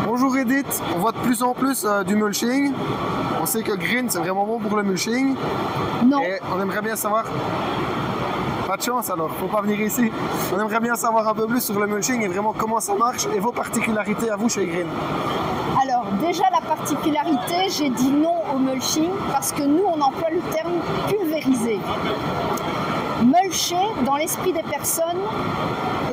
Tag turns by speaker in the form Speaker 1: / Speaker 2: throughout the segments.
Speaker 1: Bonjour Edith, on voit de plus en plus du mulching. On sait que green c'est vraiment bon pour le mulching.
Speaker 2: Non.
Speaker 1: Et on aimerait bien savoir. Pas de chance alors, faut pas venir ici. On aimerait bien savoir un peu plus sur le mulching et vraiment comment ça marche et vos particularités à vous chez Green.
Speaker 2: Alors déjà la particularité, j'ai dit non au mulching parce que nous on emploie le terme pulvériser. Mulcher, dans l'esprit des personnes,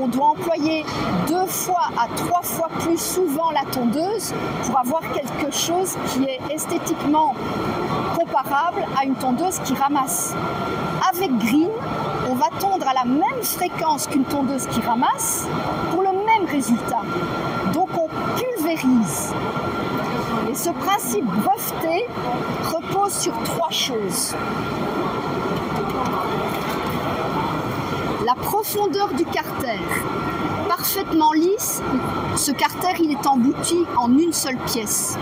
Speaker 2: on doit employer 2 fois à 3 fois plus souvent la tondeuse pour avoir quelque chose qui est esthétiquement comparable à une tondeuse qui ramasse. Avec Green, on va tondre à la même fréquence qu'une tondeuse qui ramasse pour le même résultat. Donc on pulvérise. Et ce principe breveté repose sur 3 choses. La profondeur du carter, parfaitement lisse, ce carter il est embouti en une seule pièce.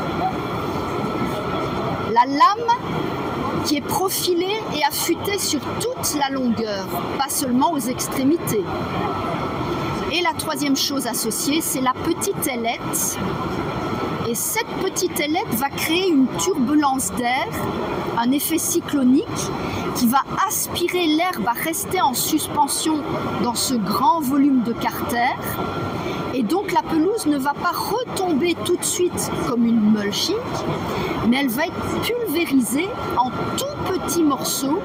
Speaker 2: La lame qui est profilée et affûtée sur toute la longueur, pas seulement aux extrémités. Et la 3e chose associée, c'est la petite ailette. Et cette petite ailette va créer une turbulence d'air, un effet cyclonique qui va aspirer l'herbe à rester en suspension dans ce grand volume de carter. Et donc la pelouse ne va pas retomber tout de suite comme une mulching, mais elle va être pulvérisée en tout petits morceaux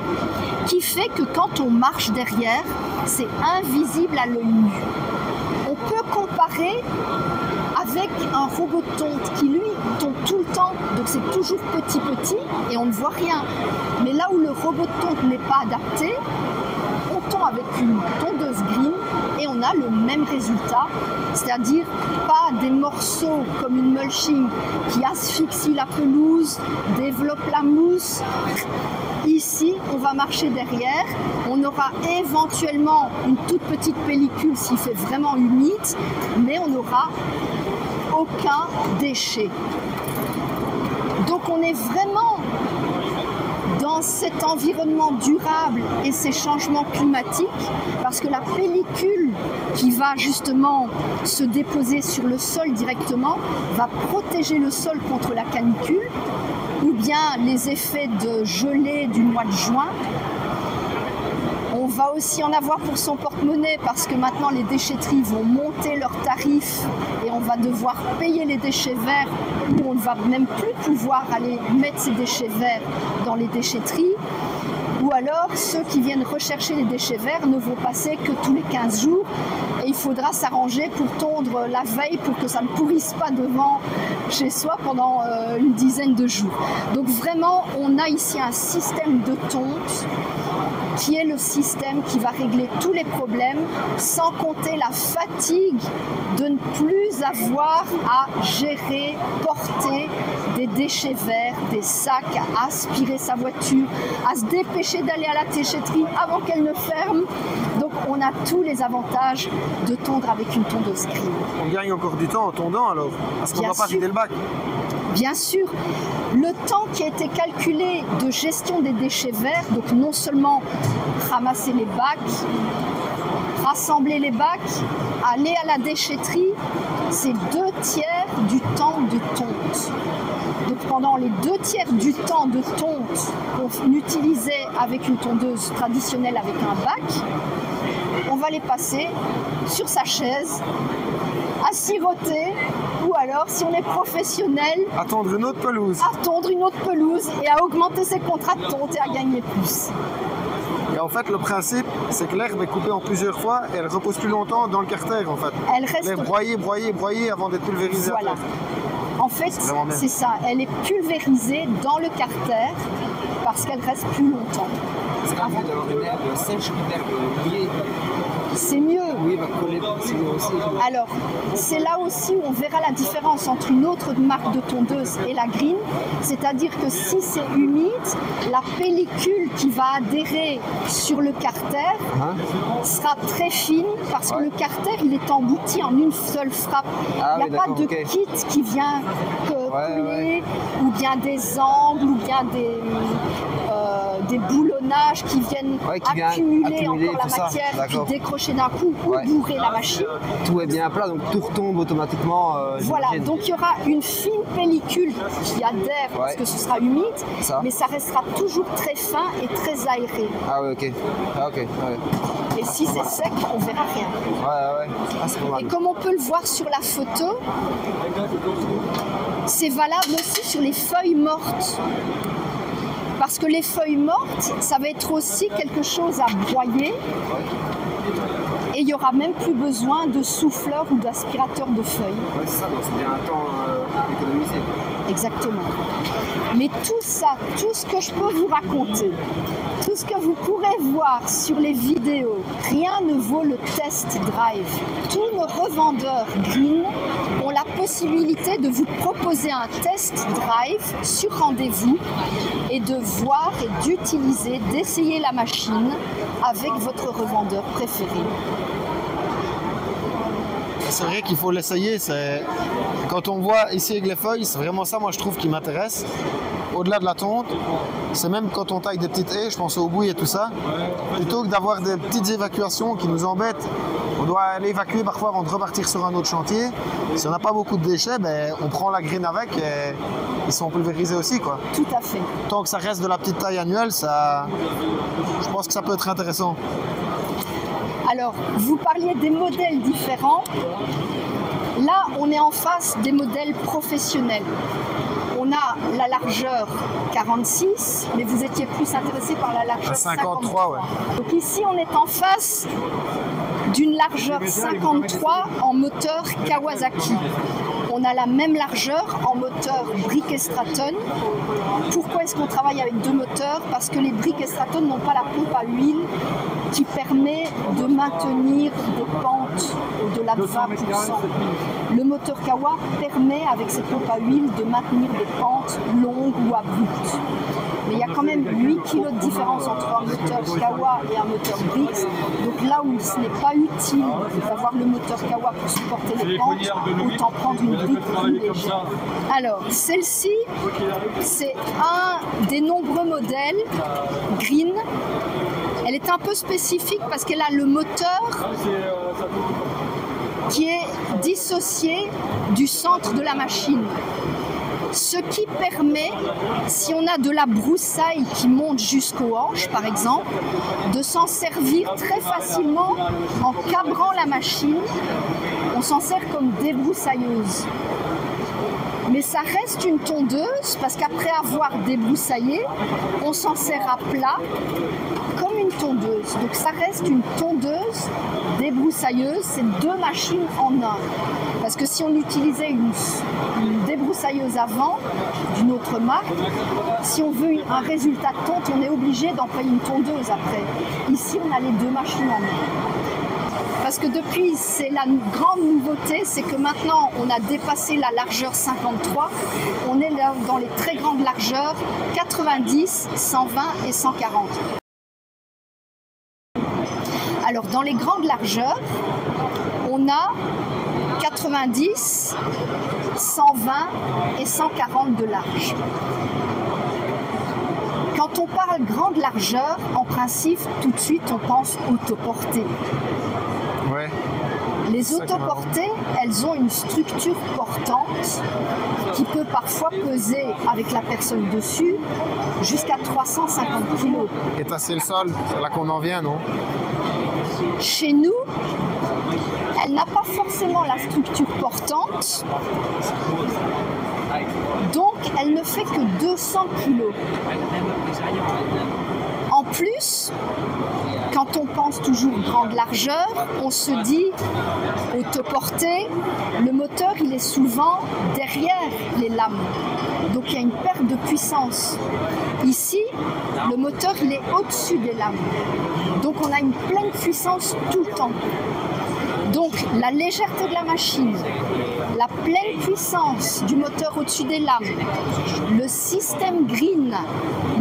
Speaker 2: qui fait que quand on marche derrière, c'est invisible à l'œil nu. On peut comparer avec un robot de tonte qui lui tombe tout le temps, donc c'est toujours petit et on ne voit rien. Mais là où le robot de tonte n'est pas adapté, on tond avec une tondeuse Green et on a le même résultat, c'est-à-dire pas des morceaux comme une mulching qui asphyxie la pelouse, développe la mousse. Ici, on va marcher derrière, on aura éventuellement une toute petite pellicule s'il fait vraiment humide, mais on n'aura aucun déchet. Donc on est vraiment dans cet environnement durable et ces changements climatiques parce que la pellicule qui va justement se déposer sur le sol directement va protéger le sol contre la canicule ou bien les effets de gelée du mois de juin. On va aussi en avoir pour son porte-monnaie parce que maintenant les déchetteries vont monter leurs tarifs et on va devoir payer les déchets verts ou on ne va même plus pouvoir aller mettre ces déchets verts dans les déchetteries. Ou alors ceux qui viennent rechercher les déchets verts ne vont passer que tous les 15 jours et il faudra s'arranger pour tondre la veille pour que ça ne pourrisse pas devant chez soi pendant une dizaine de jours. Donc vraiment on a ici un système de tonte qui est le système qui va régler tous les problèmes, sans compter la fatigue de ne plus avoir à gérer, porter des déchets verts, des sacs, à aspirer sa voiture, à se dépêcher d'aller à la déchetterie avant qu'elle ne ferme. Donc on a tous les avantages de tondre avec une tondeuse Green.
Speaker 1: On gagne encore du temps en tondant alors, parce qu'on ne va pas vider le bac.
Speaker 2: Bien sûr, le temps qui a été calculé de gestion des déchets verts, donc non seulement ramasser les bacs, rassembler les bacs, aller à la déchetterie, c'est 2/3 du temps de tonte. Donc pendant les 2/3 du temps de tonte qu'on utilisait avec une tondeuse traditionnelle avec un bac, on va les passer sur sa chaise, à siroter, ou alors, si on est professionnel,
Speaker 1: à tondre une autre pelouse.
Speaker 2: À tondre une autre pelouse et à augmenter ses contrats de tonte et à gagner plus.
Speaker 1: Et en fait, le principe, c'est que l'herbe est coupée en plusieurs fois et elle repose plus longtemps dans le carter, en fait.
Speaker 2: Elle reste...
Speaker 1: Elle est broyée avant d'être pulvérisée.
Speaker 2: Voilà. En fait, c'est ça. Elle est pulvérisée dans le carter parce qu'elle reste plus longtemps.
Speaker 3: C'est pas mieux d'avoir une herbe sèche qu'une herbe mouillée.
Speaker 2: C'est mieux.
Speaker 3: Oui, va coller aussi.
Speaker 2: Alors, c'est là aussi où on verra la différence entre une autre marque de tondeuse et la Green. C'est-à-dire que si c'est humide, la pellicule qui va adhérer sur le carter sera très fine parce que le carter, il est embouti en une seule frappe. Il n'y a pas de kit qui vient coller ou bien des angles ou bien des boulonnages qui viennent accumuler encore la
Speaker 3: tout ça.
Speaker 2: matière, puis décrocher d'un coup ou bourrer la machine.
Speaker 3: Tout est bien plat, donc tout retombe automatiquement.
Speaker 2: Voilà, donc il y aura une fine pellicule qui adhère parce que ce sera humide, mais ça restera toujours très fin et très aéré.
Speaker 3: Ah ouais, ok. Ah, ok. Ouais.
Speaker 2: Et si c'est sec, on verra rien.
Speaker 3: Ouais. Ah, c'est pas mal.
Speaker 2: Et comme on peut le voir sur la photo, c'est valable aussi sur les feuilles mortes. Parce que les feuilles mortes, ça va être aussi quelque chose à broyer. Et il n'y aura même plus besoin de souffleur ou d'aspirateur de feuilles.
Speaker 3: Ouais, c'est ça, donc c'est bien un temps économisé.
Speaker 2: Exactement. Mais tout ça, tout ce que je peux vous raconter, tout ce que vous pourrez voir sur les vidéos, rien ne vaut le test drive. Tous nos revendeurs green ont la possibilité de vous proposer un test drive sur rendez-vous et de voir et d'utiliser, d'essayer la machine avec votre revendeur préféré.
Speaker 1: C'est vrai qu'il faut l'essayer. Quand on voit ici avec les feuilles, c'est vraiment ça, moi, je trouve, qui m'intéresse. Au-delà de la tonte, c'est même quand on taille des petites haies, je pense aux bouilles et tout ça, plutôt que d'avoir des petites évacuations qui nous embêtent. On doit aller évacuer parfois avant de repartir sur un autre chantier. Si on n'a pas beaucoup de déchets, on prend la graine avec et ils sont pulvérisés aussi, quoi.
Speaker 2: Tout à fait.
Speaker 1: Tant que ça reste de la petite taille annuelle, je pense que ça peut être intéressant.
Speaker 2: Alors, vous parliez des modèles différents. Là, on est en face des modèles professionnels. On a la largeur 46, mais vous étiez plus intéressé par la largeur 53.
Speaker 1: Ouais.
Speaker 2: Donc ici, on est en face d'une largeur 53 en moteur Kawasaki. On a la même largeur en moteur Brick Straton. Pourquoi est-ce qu'on travaille avec deux moteurs? Parce que les Brick Straton n'ont pas la pompe à huile qui permet de maintenir des pentes au-delà de 20%. Le moteur Kawa permet, avec cette pompe à huile, de maintenir des pentes longues ou abruptes. Mais il y a quand même 8 kg de différence entre un moteur Kawa et un moteur Brix. Donc là où ce n'est pas utile d'avoir le moteur Kawa pour supporter les pentes, autant prendre une brique plus légère. Alors, celle-ci, c'est un des nombreux modèles Green. Elle est un peu spécifique parce qu'elle a le moteur qui est dissocié du centre de la machine. Ce qui permet, si on a de la broussaille qui monte jusqu'aux hanches, par exemple, de s'en servir très facilement en cabrant la machine. On s'en sert comme débroussailleuse. Mais ça reste une tondeuse parce qu'après avoir débroussaillé, on s'en sert à plat comme une tondeuse. Donc ça reste une tondeuse débroussailleuse, c'est deux machines en un. Parce que si on utilisait une débroussailleuse avant d'une autre marque, si on veut un résultat de tonte, on est obligé d'employer une tondeuse après. Ici, on a les deux machines en un. Parce que depuis, c'est la grande nouveauté, c'est que maintenant, on a dépassé la largeur 53. On est là dans les très grandes largeurs, 90, 120 et 140. Alors, dans les grandes largeurs, on a 90, 120 et 140 de large. Quand on parle grande largeur, en principe, tout de suite, on pense autoportée.
Speaker 1: Ouais.
Speaker 2: Les autoportées, elles ont une structure portante qui peut parfois peser, avec la personne dessus, jusqu'à 350 kg.
Speaker 1: Et tasser le sol, c'est là qu'on en vient, non?
Speaker 2: Chez nous, elle n'a pas forcément la structure portante, donc elle ne fait que 200 kg. En plus, quand on pense toujours grande largeur, on se dit autoportée, le moteur il est souvent derrière les lames, donc il y a une perte de puissance. Ici, le moteur il est au-dessus des lames, donc on a une pleine puissance tout le temps. Donc la légèreté de la machine, la pleine puissance du moteur au-dessus des lames, le système green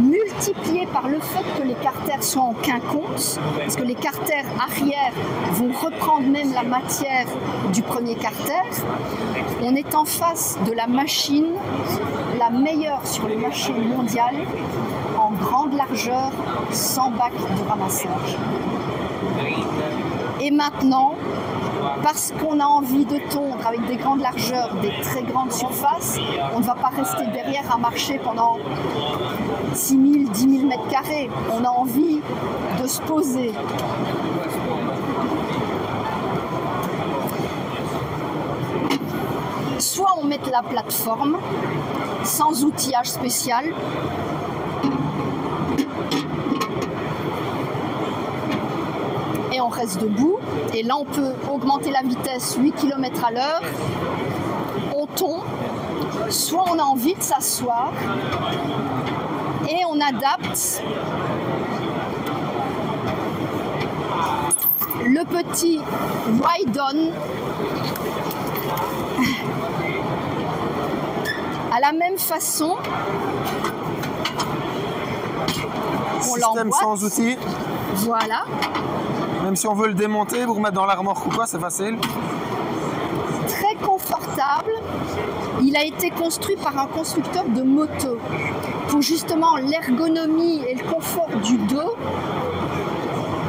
Speaker 2: multiplié par le fait que les carters soient en quinconce, parce que les carters arrière vont reprendre même la matière du premier carter, on est en face de la machine la meilleure sur le marché mondial en grande largeur sans bac de ramassage. Et maintenant, parce qu'on a envie de tondre avec des grandes largeurs, des très grandes surfaces, on ne va pas rester derrière à marcher pendant 6 000, 10 000 mètres carrés. On a envie de se poser. Soit on met la plateforme sans outillage spécial, et on reste debout. Et là, on peut augmenter la vitesse 8 km à l'heure. On tombe. Soit on a envie de s'asseoir et on adapte le petit ride-on à la même façon. On
Speaker 1: Système
Speaker 2: l'emboîte.
Speaker 1: sans outils.
Speaker 2: Voilà.
Speaker 1: Même si on veut le démonter, vous remettre dans la remorque ou quoi, c'est facile.
Speaker 2: Très confortable. Il a été construit par un constructeur de moto pour justement l'ergonomie et le confort du dos.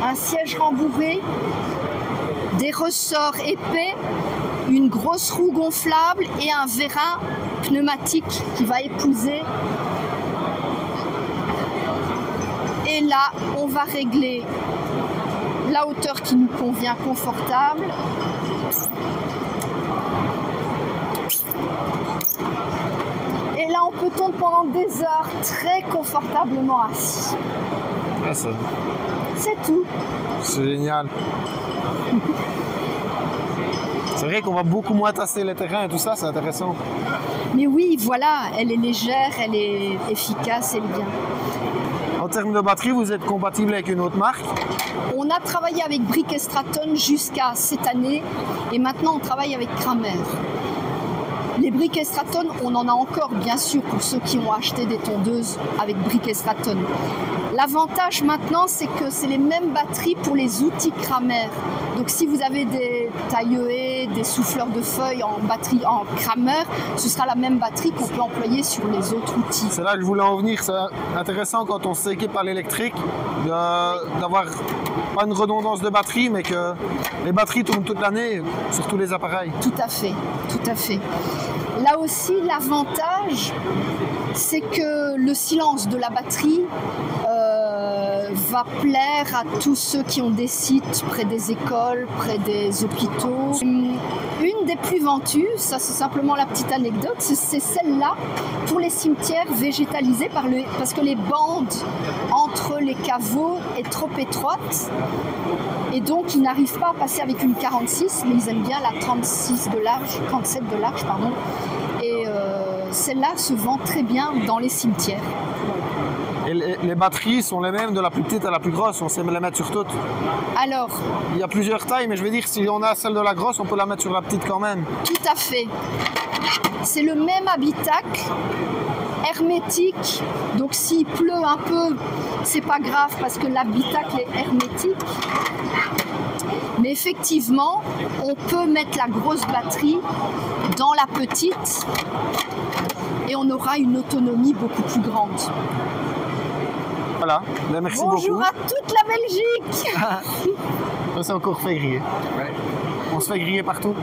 Speaker 2: Un siège rembourré, des ressorts épais, une grosse roue gonflable et un vérin pneumatique qui va épouser. Et là, on va régler la hauteur qui nous convient confortable. Et là, on peut tondre pendant des heures très confortablement assis.
Speaker 1: Ah, ça,
Speaker 2: C'est tout.
Speaker 1: c'est génial. C'est vrai qu'on va beaucoup moins tasser les terrains et tout ça, c'est intéressant.
Speaker 2: Mais oui, voilà, elle est légère, elle est efficace, elle est bien.
Speaker 1: En termes de batterie, vous êtes compatible avec une autre marque?
Speaker 2: On a travaillé avec Brick et Stratton jusqu'à cette année et maintenant on travaille avec Kramer. Les Brick et Stratton, on en a encore bien sûr pour ceux qui ont acheté des tondeuses avec Brick et Stratton. L'avantage maintenant, c'est que c'est les mêmes batteries pour les outils Kramer. Donc si vous avez des taille-haie, des souffleurs de feuilles en batterie en Kramer, ce sera la même batterie qu'on peut employer sur les autres outils.
Speaker 1: C'est là que je voulais en venir. C'est intéressant quand on s'équipe à l'électrique d'avoir pas une redondance de batterie, mais que les batteries tournent toute l'année sur tous les appareils.
Speaker 2: Tout à fait, tout à fait. Là aussi, l'avantage, c'est que le silence de la batterie va plaire à tous ceux qui ont des sites près des écoles, près des hôpitaux. Une des plus vendues, ça c'est simplement la petite anecdote, c'est celle-là pour les cimetières végétalisés parce que les bandes entre les caveaux est trop étroite et donc ils n'arrivent pas à passer avec une 46, mais ils aiment bien la 37 de large, pardon. Et celle-là se vend très bien dans les cimetières.
Speaker 1: Et les batteries sont les mêmes de la plus petite à la plus grosse, on sait les mettre sur toutes.
Speaker 2: Alors,
Speaker 1: Il y a plusieurs tailles, mais je veux dire, si on a celle de la grosse, on peut la mettre sur la petite quand même.
Speaker 2: tout à fait. C'est le même habitacle, hermétique. Donc s'il pleut un peu, c'est pas grave parce que l'habitacle est hermétique. Mais effectivement, on peut mettre la grosse batterie dans la petite et on aura une autonomie beaucoup plus grande.
Speaker 1: Voilà, ben, merci
Speaker 2: Bonjour
Speaker 1: beaucoup.
Speaker 2: à toute la Belgique.
Speaker 1: On s'est encore fait griller.
Speaker 3: Ouais.
Speaker 1: On se fait griller partout.